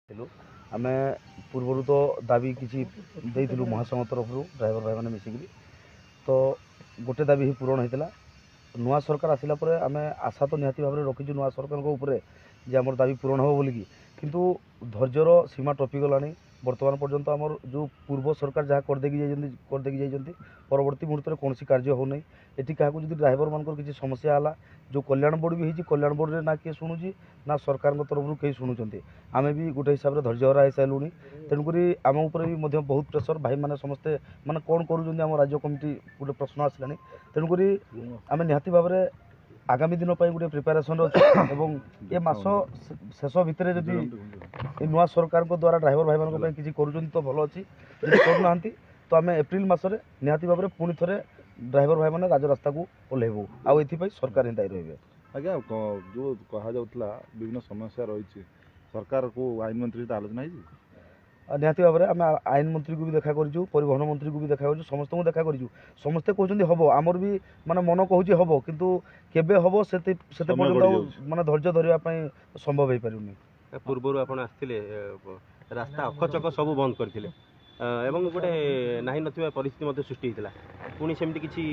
आमे पूर्वर तो दाबी किसी देइथिलु महासंघ तरफ ड्राइवर भाई मैंने मिसिक तो गोटे दाबी ही पूरण होता नुआ सरकार आसला आमे आशा तो निहाती भाव में रखीचु नुआ सरकार उपरे जे आमर दाबी पूरण हो बोलिकी किंतु धैर्यर सीमा टपिगलानी बर्तमान पर्यंत आमर जो पूर्व सरकार जहाँ करदेकी जाइछन्ति परवर्ती मुहूर्त में कौन कार्य हो नहीं एटी क्या ड्राइवर मान किसी समस्या है जो कल्याण बोर्ड भी होती कल्याण बोर्ड में ना किए शुणुची ना सरकार तरफ कई शुणुंट आमे भी गोटे हिसाब से धैर्य हरा सारूँ तेणुक आम उपर भी बहुत प्रेसर भाई मैंने समस्ते माने कौन कर राज्य कमिटी गोटे प्रश्न आसला तेणुक आम निहाती भाव में आगामी दिन गोटे प्रिपेरेसन अच्छे ये मास शेष भितर जदि नुआ सरकार द्वारा ड्राइवर भाई मान किसी कर तो भल अच्छी करना तो आम एप्रिल मसरे निहाती भाव में पुणी थे ड्राइवर भाई मैंने राजरास्ता को ओह्लैबू आउ एथि सरकार ही दायी रही आज्ञा जो कह विभिन्न समस्या रही सरकार को आईन मंत्री सहित आलोचना निहाती भाव में आम आईन मंत्री को भी देखा करूँ परिवहन मंत्री को भी देखा कर समस्त को देखा करूँ समस्ते कहते हम आमर भी माने मन कहूँ हम किंतु केबे हम से माने धैर्य धरवाई संभव हो पारुनी पूर्व आप रास्ता अखचक सब बंद करते एवं गोटे नाही नथिबा परिस्थिति सृष्टि होता पुणी सेमती किसी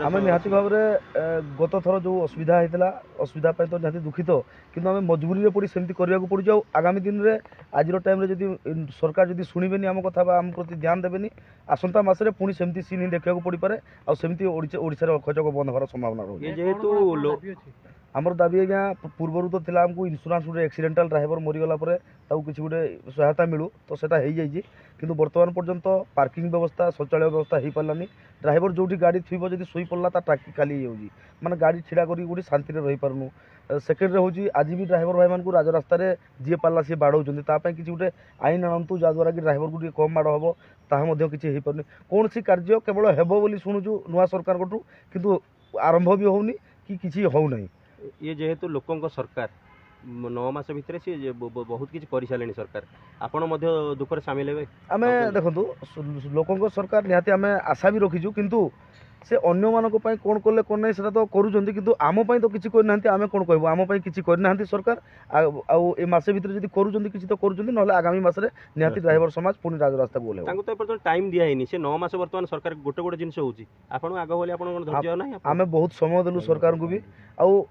आम निहाती भाव में गत थर जो असुविधा होता असुविधा तो निहाती दुखित किंतु आम मजबूरी में पड़ी सेमती करने को पड़े आगामी दिन में आज टाइम जदि सरकार जदि शुणबेनि आम कथा आम प्रति ध्यान देवेनि आसंता मासरे पुणी सेमती सीन ही देखा पड़ पारे आ सेमती ओडिशा अखचक बंद होवार संभावना रही जेहेतु आमर दाबी आज्ञा पूर्वर तो थिला हमको इन्शुरांस गोटे एक्सीडेंटल ड्राइवर मरीगला किसी गोटे सहायता मिलू तो सेटा हो जाइए किंतु वर्तमान पर्यंत पार्किंग व्यवस्था शौचालय व्यवस्था हो पारानी ड्राइवर जो गाड़ी थी जब शोई पड़ा टाकी खाली हो माने गाड़ी छिड़ा कर शांति रही पारनु सेकेंड हूँ आज भी ड्राइवर भाई मान राजरास्त जी पारा सी बाड़ौं किसी गोटे आईन आणतु जहाँद्वारा कि ड्राइवर को कम माड़ हम ताहा किसी हो पारे कौन सी कार्य केवल हेबो बोली शुणुचु नुआ सरकार किंतु आरंभ भी होनी कि किसी होना ये जेहेतु लोकों सरकार 9 मास भितर सी बहुत किसी कर सारे सरकार आपण दुखर सामिल हे आम देखु लोकों सरकार निहाती आम आशा भी रखीचु किंतु से अन्य मानक कौन कले कौन नहीं से तो करूँ किंतु आम तो किसी करना आम कौन कहूँ आम किसी करना सरकार ए मसे भितर जब करूँ किसी तो करूँ ना आगामी मसरे निहाती ड्राइवर समाज पुणी राजरास्ता को तो टाइम दिखाई से 9 मास बर्तमान सरकार गोटे गोटे जिन होगी आपको आग भाई धैर्य ना आम बहुत समय देलु सरकार को भी आउ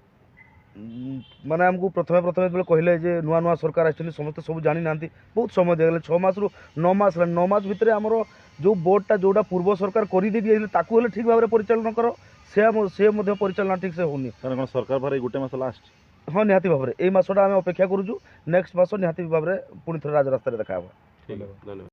माने आमको प्रथमे प्रथमे कहले जे नुआ नुआ सरकार आछन समस्त सब जानी ना बहुत समय दिगले 6 मास रु 9 मास 9 मास भितर आमर जो बोर्डटा जोड़ा पूर्व सरकार कर ताकू ठीक भाव में परिचालन कर से परिचालन ठीक से होनी कारण सरकार भाई गोटे मास लास्ट हाँ निहाती भाव में यही मसटा आम अपेक्षा करूँ नेक्स्ट मास निहाती भाव में पुणी थे राजरास्त देखा। धन्यवाद।